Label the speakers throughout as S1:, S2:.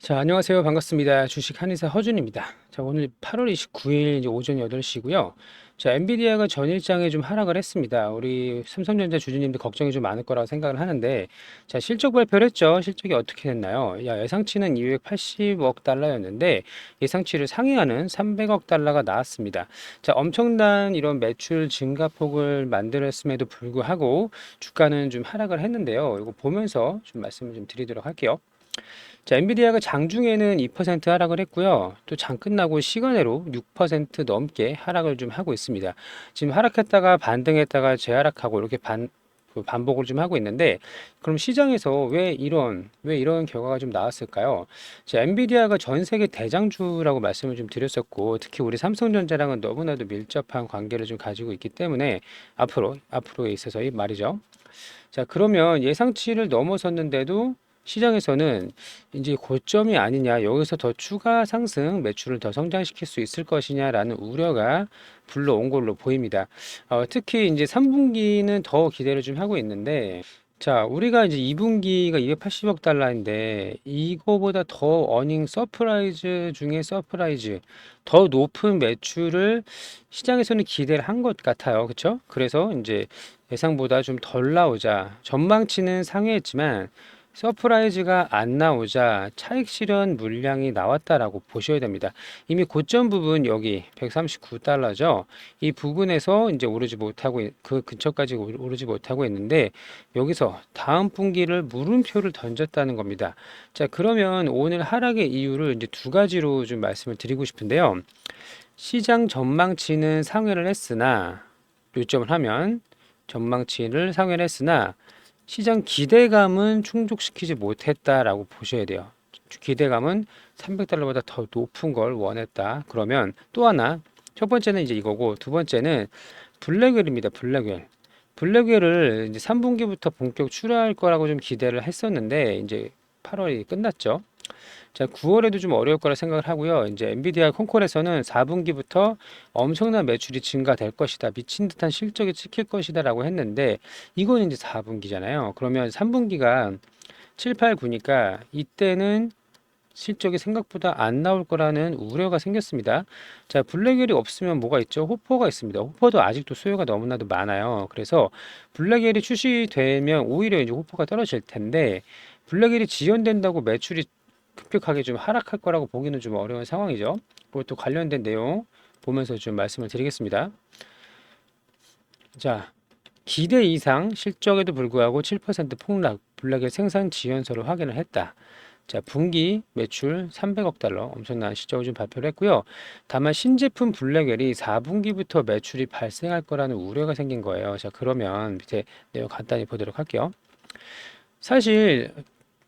S1: 자, 안녕하세요. 반갑습니다. 주식 한의사 허준입니다. 자, 오늘 8월 29일 이제 오전 8시고요. 자, 엔비디아가 전일장에 좀 하락을 했습니다. 우리 삼성전자 주주님들 걱정이 좀 많을 거라고 생각을 하는데, 자, 실적 발표를 했죠. 실적이 어떻게 됐나요? 예상치는 280억 달러였는데, 예상치를 상회하는 300억 달러가 나왔습니다. 자, 엄청난 이런 매출 증가폭을 만들었음에도 불구하고, 주가는 좀 하락을 했는데요. 이거 보면서 좀 말씀을 좀 드리도록 할게요. 자, 엔비디아가 장중에는 2% 하락을 했고요. 또 장 끝나고 시간으로 6% 넘게 하락을 좀 하고 있습니다. 지금 하락했다가 반등했다가 재하락하고 이렇게 반복을 좀 하고 있는데, 그럼 시장에서 왜 이런 결과가 좀 나왔을까요? 자, 엔비디아가 전 세계 대장주라고 말씀을 좀 드렸었고, 특히 우리 삼성전자랑은 너무나도 밀접한 관계를 좀 가지고 있기 때문에 앞으로에 있어서 이 말이죠. 자, 그러면 예상치를 넘어섰는데도 시장에서는 이제 고점이 아니냐, 여기서 더 추가 상승, 매출을 더 성장시킬 수 있을 것이냐라는 우려가 불러온 걸로 보입니다. 특히 이제 3분기는 더 기대를 좀 하고 있는데, 자, 우리가 이제 2분기가 280억 달러인데, 이거보다 더 어닝 서프라이즈 중에 서프라이즈, 더 높은 매출을 시장에서는 기대를 한 것 같아요. 그쵸? 그래서 이제 예상보다 좀 덜 나오자, 전망치는 상회했지만 서프라이즈가 안 나오자 차익 실현 물량이 나왔다라고 보셔야 됩니다. 이미 고점 부분 여기 139달러죠. 이 부근에서 이제 오르지 못하고 그 근처까지 오르지 못하고 있는데, 여기서 다음 분기를 물음표를 던졌다는 겁니다. 자, 그러면 오늘 하락의 이유를 이제 두 가지로 좀 말씀을 드리고 싶은데요. 시장 전망치는 상회를 했으나, 요점을 하면 전망치를 상회를 했으나 시장 기대감은 충족시키지 못했다라고 보셔야 돼요. 기대감은 300달러보다 더 높은 걸 원했다. 그러면 또 하나, 첫 번째는 이제 이거고, 두 번째는 블랙웰입니다. 블랙웰. 블랙웰을 이제 3분기부터 본격 출하할 거라고 좀 기대를 했었는데, 이제 8월이 끝났죠. 자, 9월에도 좀 어려울 거라 생각을 하고요. 이제 엔비디아 콘콜에서는 4분기부터 엄청난 매출이 증가될 것이다. 미친 듯한 실적이 찍힐 것이다라고 했는데, 이거는 이제 4분기잖아요. 그러면 3분기가 7, 8, 9니까 이때는 실적이 생각보다 안 나올 거라는 우려가 생겼습니다. 자, 블랙웰이 없으면 뭐가 있죠? 호퍼가 있습니다. 호퍼도 아직도 수요가 너무나도 많아요. 그래서 블랙웰이 출시되면 오히려 이제 호퍼가 떨어질 텐데, 블랙웰이 지연된다고 매출이 급격하게 좀 하락할 거라고 보기는 좀 어려운 상황이죠. 그것도 관련된 내용 보면서 좀 말씀을 드리겠습니다. 자, 기대 이상 실적에도 불구하고 7% 폭락, 블랙의 생산 지연서를 확인을 했다. 자, 분기 매출 300억 달러, 엄청난 실적을 좀 발표를 했고요. 다만 신제품 블랙웰이 4분기부터 매출이 발생할 거라는 우려가 생긴 거예요. 자, 그러면 밑에 내용 간단히 보도록 할게요. 사실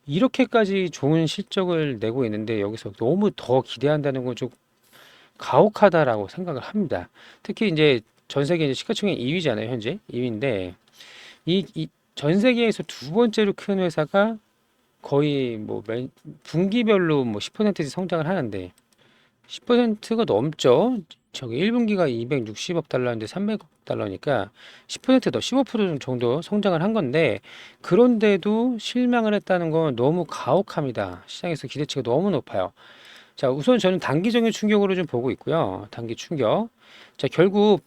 S1: 이렇게까지 좋은 실적을 내고 있는데 여기서 너무 더 기대한다는 건 좀 가혹하다라고 생각을 합니다. 특히 이제 전 세계 이제 시가총액 2위잖아요, 현재 2위인데 이 전 세계에서 두 번째로 큰 회사가 거의 뭐 분기별로 뭐 10%씩 성장을 하는데 10%가 넘죠. 저기 1분기가 260억 달러인데 300억 달러니까 10%더 15% 정도 성장을 한 건데, 그런데도 실망을 했다는 건 너무 가혹합니다. 시장에서 기대치가 너무 높아요. 자, 우선 저는 단기적인 충격으로 좀 보고 있고요. 단기 충격. 자, 결국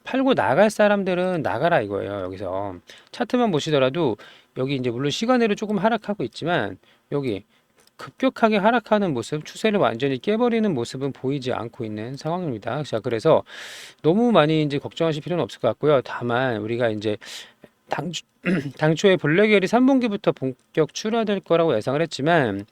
S1: 팔고 나갈 사람들은 나가라 이거예요. 여기서 차트만 보시더라도 여기 이제 물론 시간으로 조금 하락하고 있지만, 여기 급격하게 하락하는 모습, 추세를 완전히 깨버리는 모습은 보이지 않고 있는 상황입니다. 자, 그래서 너무 많이 이제 걱정하실 필요는 없을 것 같고요. 다만 우리가 이제 당, 당초에 블랙웰이 3분기부터 본격 출하될 거라고 예상을 했지만,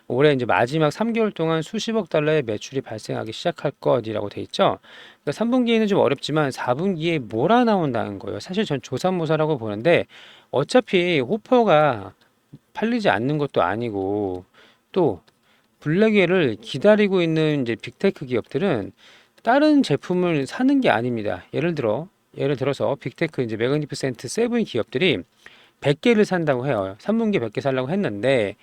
S1: 올해 이제 마지막 3개월 동안 수십억 달러의 매출이 발생하기 시작할 것이라고 돼 있죠. 그러니까 3분기에는 좀 어렵지만 4분기에 몰아나온다는 거예요. 사실 전 조삼모사라고 보는데, 어차피 호퍼가 팔리지 않는 것도 아니고, 또 블랙웰을 기다리고 있는 이제 빅테크 기업들은 다른 제품을 사는 게 아닙니다. 예를 들어서 빅테크 이제 매그니피센트 세븐 기업들이 100개를 산다고 해요. 3분기 100개 살라고 했는데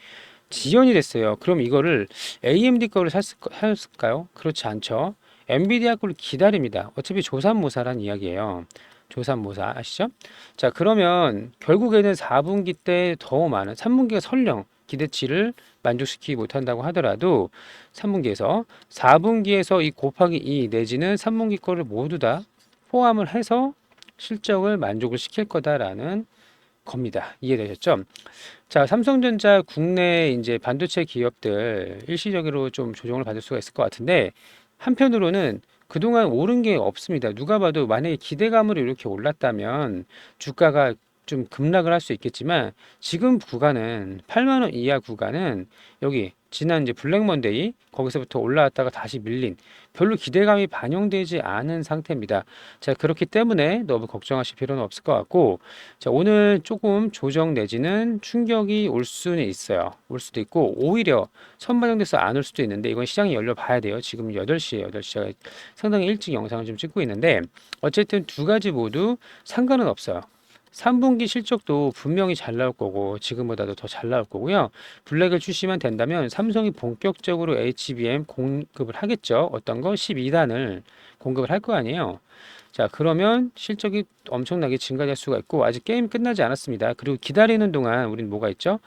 S1: 지연이 됐어요. 그럼 이거를 AMD 거를 샀을까요? 그렇지 않죠. 엔비디아 거를 기다립니다. 어차피 조삼모사란 이야기예요. 조삼모사 아시죠? 자, 그러면 결국에는 4분기 때 더 많은, 3분기가 설령 기대치를 만족시키지 못한다고 하더라도 3분기에서 4분기에서 이 곱하기 2 내지는 3분기 거를 모두 다 포함을 해서 실적을 만족을 시킬 거다라는 겁니다. 이해되셨죠? 자, 삼성전자 국내 이제 반도체 기업들 일시적으로 좀 조정을 받을 수가 있을 것 같은데 한편으로는 그동안 오른 게 없습니다. 누가 봐도 만약에 기대감으로 이렇게 올랐다면 주가가 좀 급락을 할 수 있겠지만 지금 구간은 8만 원 이하 구간은 여기 지난 이제 블랙 먼데이 거기서부터 올라왔다가 다시 밀린 별로 기대감이 반영되지 않은 상태입니다. 자, 그렇기 때문에 너무 걱정하실 필요는 없을 것 같고 자, 오늘 조금 조정 내지는 충격이 올 수는 있어요. 올 수도 있고 오히려 선반영돼서 안 올 수도 있는데 이건 시장이 열려 봐야 돼요. 지금 8시에 8시가 상당히 일찍 영상을 좀 찍고 있는데 어쨌든 두 가지 모두 상관은 없어요. 3분기 실적도 분명히 잘 나올 거고 지금보다도 더 잘 나올 거고요. 블랙을 출시만 된다면 삼성이 본격적으로 HBM 공급을 하겠죠. 어떤 거 12단을 공급을 할 거 아니에요. 자, 그러면 실적이 엄청나게 증가될 수가 있고 아직 게임 끝나지 않았습니다. 그리고 기다리는 동안 우리는 뭐가 있죠?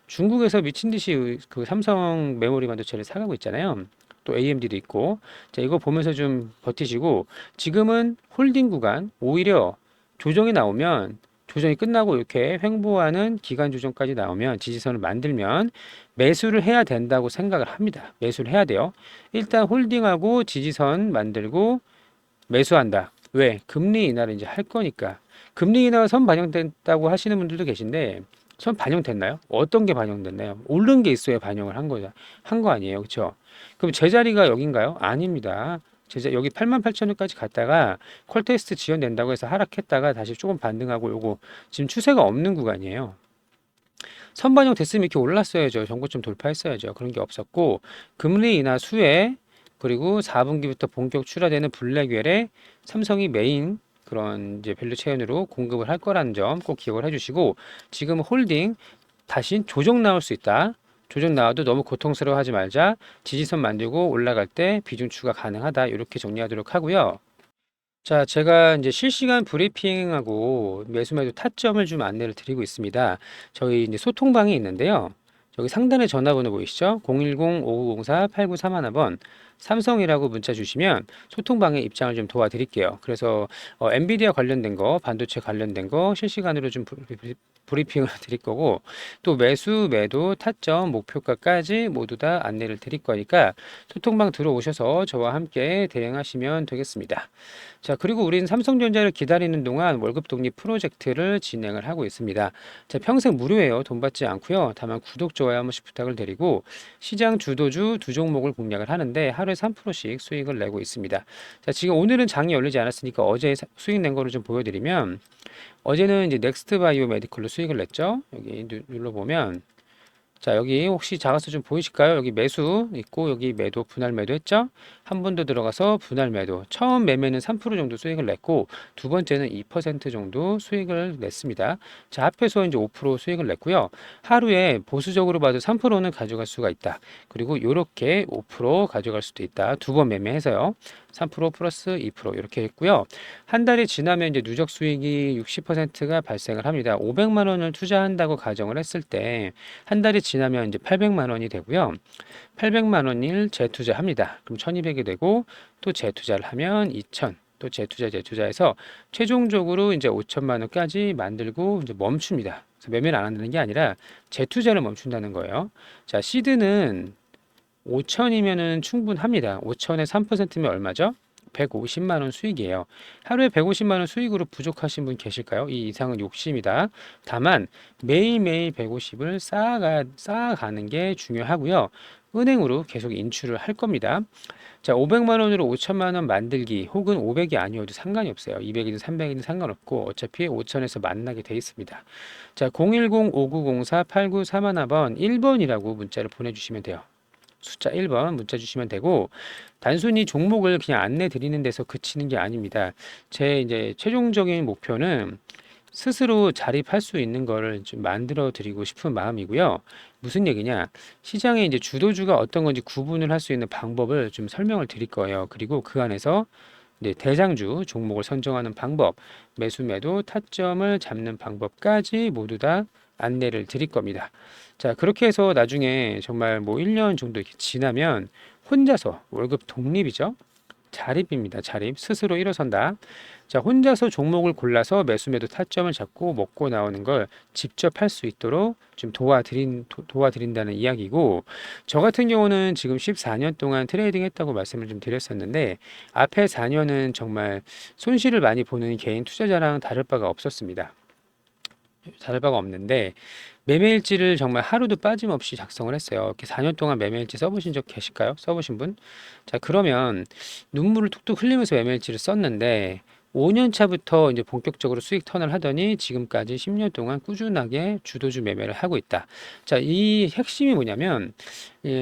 S1: 중국에서 미친 듯이 그 삼성 메모리 반도체를 사가고 있잖아요. 또 AMD도 있고. 자, 이거 보면서 좀 버티시고 지금은 홀딩 구간 오히려 조정이 나오면 조정이 끝나고 이렇게 횡보하는 기간 조정까지 나오면 지지선을 만들면 매수를 해야 된다고 생각을 합니다. 매수를 해야 돼요. 일단 홀딩하고 지지선 만들고 매수한다. 왜? 금리 인하를 이제 할 거니까. 금리 인하가 선 반영됐다고 하시는 분들도 계신데 선 반영됐나요? 어떤 게 반영됐나요? 오른 게 있어야 반영을 한 거죠. 한 거 아니에요. 그렇죠? 그럼 제자리가 여긴가요? 아닙니다. 여기 88,000원까지 갔다가 콜 테스트 지연된다고 해서 하락했다가 다시 조금 반등하고 요거 지금 추세가 없는 구간이에요. 선반영 됐으면 이렇게 올랐어야죠. 정고점 돌파했어야죠. 그런 게 없었고 금리 인하 수혜 그리고 4분기부터 본격 출하되는 블랙웰에 삼성이 메인 그런 이제 밸류 체인으로 공급을 할 거라는 점 꼭 기억을 해주시고 지금 홀딩 다시 조정 나올 수 있다. 조정 나와도 너무 고통스러워하지 말자. 지지선 만들고 올라갈 때 비중 추가 가능하다. 이렇게 정리하도록 하고요. 자, 제가 이제 실시간 브리핑하고 매수매도 타점을 좀 안내를 드리고 있습니다. 저희 이제 소통방이 있는데요. 저기 상단에 전화번호 보이시죠? 010-5904-8931번 삼성이라고 문자 주시면 소통방에 입장을 좀 도와드릴게요. 그래서 엔비디아 관련된 거, 반도체 관련된 거 실시간으로 좀 브리핑을 드릴 거고 또 매수, 매도, 타점, 목표가까지 모두 다 안내를 드릴 거니까 소통방 들어오셔서 저와 함께 대응하시면 되겠습니다. 자, 그리고 우리는 삼성전자를 기다리는 동안 월급 독립 프로젝트를 진행을 하고 있습니다. 자, 평생 무료예요. 돈 받지 않고요. 다만 구독, 좋아요 한 번씩 부탁을 드리고 시장 주도주 두 종목을 공략을 하는데 하루에 3%씩 수익을 내고 있습니다. 자, 지금 오늘은 장이 열리지 않았으니까 어제 수익 낸 거를 좀 보여드리면 어제는 이제 넥스트 바이오 메디컬로 수익을 냈죠. 여기 눌러보면 자, 여기 혹시 작아서 좀 보이실까요? 여기 매수 있고 여기 매도 분할 매도 했죠? 한 번 더 들어가서 분할 매도. 처음 매매는 3% 정도 수익을 냈고 두 번째는 2% 정도 수익을 냈습니다. 자, 합해서 이제 5% 수익을 냈고요. 하루에 보수적으로 봐도 3%는 가져갈 수가 있다. 그리고 이렇게 5% 가져갈 수도 있다. 두 번 매매해서요. 3% 플러스 2% 이렇게 했고요. 한 달이 지나면 이제 누적 수익이 60%가 발생을 합니다. 500만 원을 투자한다고 가정을 했을 때 한 달이 지나면 이제 800만 원이 되고요. 800만 원을 재투자합니다. 그럼 1200이 되고 또 재투자를 하면 2000. 또 재투자해서 최종적으로 이제 5천만 원까지 만들고 이제 멈춥니다. 그래서 매매를 안 한다는 게 아니라 재투자를 멈춘다는 거예요. 자, 시드는 5천이면은 충분합니다. 5천에 3%면 얼마죠? 150만 원 수익이에요. 하루에 150만 원 수익으로 부족하신 분 계실까요? 이 이상은 욕심이다. 다만 매일매일 150을 쌓아가는 게 중요하고요. 은행으로 계속 인출을 할 겁니다. 자, 500만 원으로 5천만 원 만들기 혹은 500이 아니어도 상관이 없어요. 200이든 300이든 상관없고 어차피 5천에서 만나게 돼 있습니다. 자, 010-5904-8931번 1번이라고 문자를 보내주시면 돼요. 숫자 1번 문자 주시면 되고 단순히 종목을 그냥 안내 드리는 데서 그치는 게 아닙니다. 제 이제 최종적인 목표는 스스로 자립할 수 있는 거를 좀 만들어 드리고 싶은 마음이고요. 무슨 얘기냐? 시장에 이제 주도주가 어떤 건지 구분을 할 수 있는 방법을 좀 설명을 드릴 거예요. 그리고 그 안에서 이제 대장주 종목을 선정하는 방법, 매수 매도 타점을 잡는 방법까지 모두 다 안내를 드릴 겁니다. 자, 그렇게 해서 나중에 정말 뭐 1년 정도 이렇게 지나면 혼자서 월급 독립이죠. 자립입니다. 자립. 스스로 일어선다. 자, 혼자서 종목을 골라서 매수 매도 타점을 잡고 먹고 나오는 걸 직접 할 수 있도록 좀 도와드린다는 이야기고, 저 같은 경우는 지금 14년 동안 트레이딩 했다고 말씀을 좀 드렸었는데, 앞에 4년은 정말 손실을 많이 보는 개인 투자자랑 다를 바가 없었습니다. 다를 바가 없는데, 매매일지를 정말 하루도 빠짐없이 작성을 했어요. 이렇게 4년 동안 매매일지 써보신 적 계실까요? 써보신 분? 자, 그러면 눈물을 툭툭 흘리면서 매매일지를 썼는데 5년 차부터 이제 본격적으로 수익 턴을 하더니 지금까지 10년 동안 꾸준하게 주도주 매매를 하고 있다. 자, 이 핵심이 뭐냐면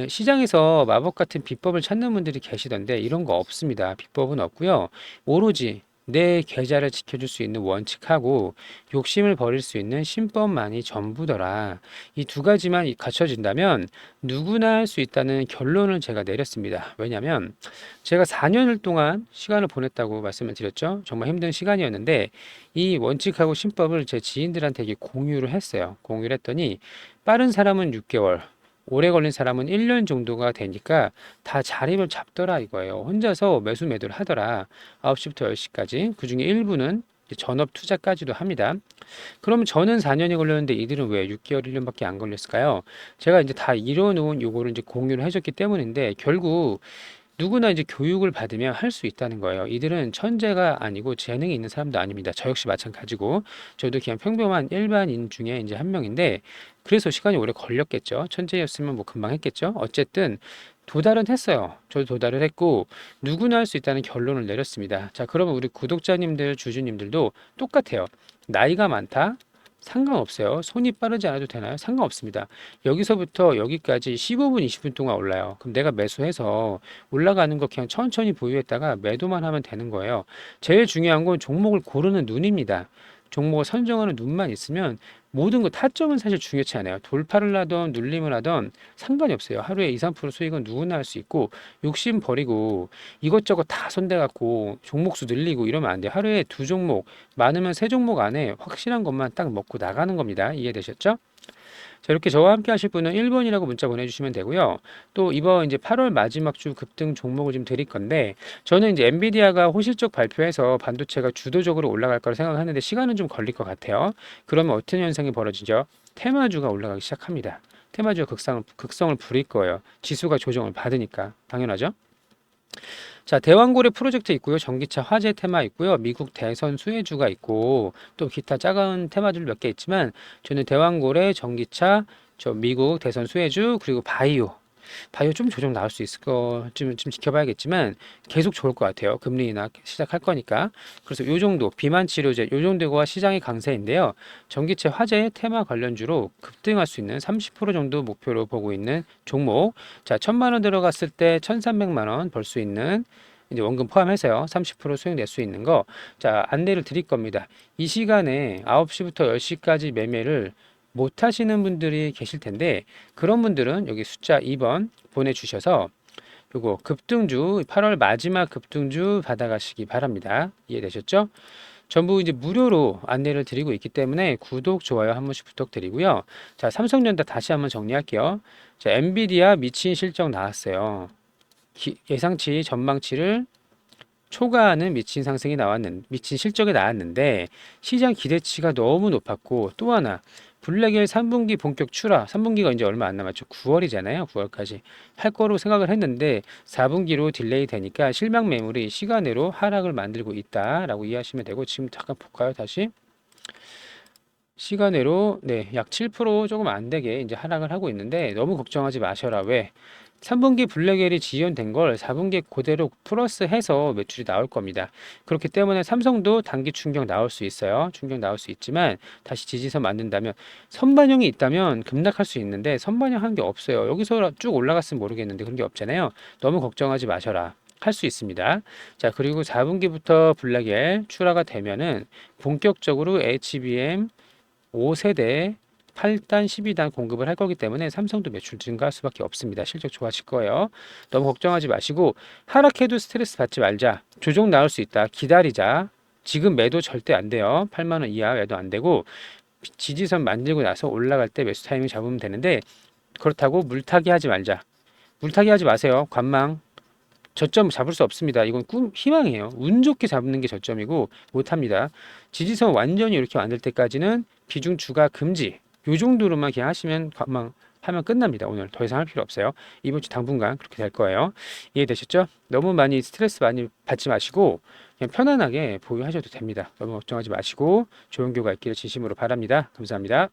S1: 시장에서 마법 같은 비법을 찾는 분들이 계시던데 이런 거 없습니다. 비법은 없고요. 오로지 내 계좌를 지켜줄 수 있는 원칙하고 욕심을 버릴 수 있는 신법만이 전부더라. 이 두 가지만 갖춰진다면 누구나 할 수 있다는 결론을 제가 내렸습니다. 왜냐하면 제가 4년을 동안 시간을 보냈다고 말씀을 드렸죠. 정말 힘든 시간이었는데 이 원칙하고 신법을 제 지인들한테 공유를 했어요. 공유를 했더니 빠른 사람은 6개월, 오래 걸린 사람은 1년 정도가 되니까 다 자립을 잡더라 이거예요. 혼자서 매수 매도를 하더라. 9시부터 10시까지. 그중에 일부는 전업 투자까지도 합니다. 그러면 저는 4년이 걸렸는데 이들은 왜 6개월, 1년밖에 안 걸렸을까요? 제가 이제 다 이뤄놓은 요거를 이제 공유를 해줬기 때문인데 결국 누구나 이제 교육을 받으면 할 수 있다는 거예요. 이들은 천재가 아니고 재능이 있는 사람도 아닙니다. 저 역시 마찬가지고 저도 그냥 평범한 일반인 중에 이제 한 명인데 그래서 시간이 오래 걸렸겠죠. 천재였으면 뭐 금방 했겠죠. 어쨌든 도달은 했어요. 저도 도달을 했고 누구나 할 수 있다는 결론을 내렸습니다. 자, 그러면 우리 구독자님들, 주주님들도 똑같아요. 나이가 많다? 상관없어요. 손이 빠르지 않아도 되나요? 상관없습니다. 여기서부터 여기까지 15분, 20분 동안 올라요. 그럼 내가 매수해서 올라가는 거 그냥 천천히 보유했다가 매도만 하면 되는 거예요. 제일 중요한 건 종목을 고르는 눈입니다. 종목을 선정하는 눈만 있으면 모든 거 타점은 사실 중요치 않아요. 돌파를 하던 눌림을 하던 상관이 없어요. 하루에 2, 3% 수익은 누구나 할 수 있고 욕심 버리고 이것저것 다 손대갖고 종목수 늘리고 이러면 안 돼요. 하루에 2종목, 많으면 3종목 안에 확실한 것만 딱 먹고 나가는 겁니다. 이해되셨죠? 자, 이렇게 저와 함께 하실 분은 1번이라고 문자 보내주시면 되고요. 또 이번 이제 8월 마지막 주 급등 종목을 좀 드릴 건데, 저는 이제 엔비디아가 호실적 발표해서 반도체가 주도적으로 올라갈 거라 생각하는데 시간은 좀 걸릴 것 같아요. 그러면 어떤 현상이 벌어지죠? 테마주가 올라가기 시작합니다. 테마주가 극성을 부릴 거예요. 지수가 조정을 받으니까. 당연하죠? 자, 대왕고래 프로젝트 있고요. 전기차 화재 테마 있고요. 미국 대선 수혜주가 있고 또 기타 작은 테마들 몇 개 있지만 저는 대왕고래, 전기차, 저 미국 대선 수혜주 그리고 바이오 좀 조정 나올 수 있을 좀 지켜봐야겠지만 계속 좋을 것 같아요. 금리 인하 시작할 거니까. 그래서 요 정도 비만 치료제 요 정도가 시장의 강세인데요. 전기차 화재 테마 관련주로 급등할 수 있는 30% 정도 목표로 보고 있는 종목. 자, 1,000만 원 들어갔을 때 1,300만 원 벌 수 있는 이제 원금 포함해서요. 30% 수익 낼 수 있는 거. 자, 안내를 드릴 겁니다. 이 시간에 9시부터 10시까지 매매를 못 하시는 분들이 계실 텐데 그런 분들은 여기 숫자 2번 보내주셔서 요거 급등주 8월 마지막 급등주 받아가시기 바랍니다. 이해되셨죠? 전부 이제 무료로 안내를 드리고 있기 때문에 구독, 좋아요 한 번씩 부탁드리고요. 자, 삼성전자 다시 한번 정리할게요. 자, 엔비디아 미친 실적 나왔어요. 예상치 전망치를 초과하는 미친 실적이 나왔는데 시장 기대치가 너무 높았고 또 하나 블랙엘 3분기 본격 출하 3분기가 이제 얼마 안 남았죠. 9월이잖아요. 9월까지 할 거로 생각을 했는데 4분기로 딜레이 되니까 실망 매물이 시간으로 하락을 만들고 있다라고 이해하시면 되고 지금 잠깐 볼까요? 다시 시간으로 약 7% 조금 안 되게 이제 하락을 하고 있는데 너무 걱정하지 마셔라. 왜? 3분기 블랙엘이 지연된 걸 4분기 그대로 플러스해서 매출이 나올 겁니다. 그렇기 때문에 삼성도 단기 충격 나올 수 있어요. 충격 나올 수 있지만 다시 지지선 만든다면 선반영이 있다면 급락할 수 있는데 선반영한 게 없어요. 여기서 쭉 올라갔으면 모르겠는데 그런 게 없잖아요. 너무 걱정하지 마셔라. 할 수 있습니다. 자, 그리고 4분기부터 블랙엘 출하가 되면은 본격적으로 HBM 5세대 8단, 12단 공급을 할 거기 때문에 삼성도 매출 증가할 수밖에 없습니다. 실적 좋아질 거예요. 너무 걱정하지 마시고 하락해도 스트레스 받지 말자. 조정 나올 수 있다. 기다리자. 지금 매도 절대 안 돼요. 8만 원 이하 매도 안 되고 지지선 만들고 나서 올라갈 때 매수 타이밍 잡으면 되는데, 그렇다고 물타기 하지 말자. 물타기 하지 마세요. 관망. 저점 잡을 수 없습니다. 이건 희망이에요. 운 좋게 잡는 게 저점이고 못합니다. 지지선 완전히 이렇게 만들 때까지는 비중 추가 금지. 요 정도로만 그냥 하시면 하면 끝납니다. 오늘 더 이상 할 필요 없어요. 이번 주 당분간 그렇게 될 거예요. 이해되셨죠? 너무 많이 스트레스 많이 받지 마시고 그냥 편안하게 보유하셔도 됩니다. 너무 걱정하지 마시고 좋은 결과 있기를 진심으로 바랍니다. 감사합니다.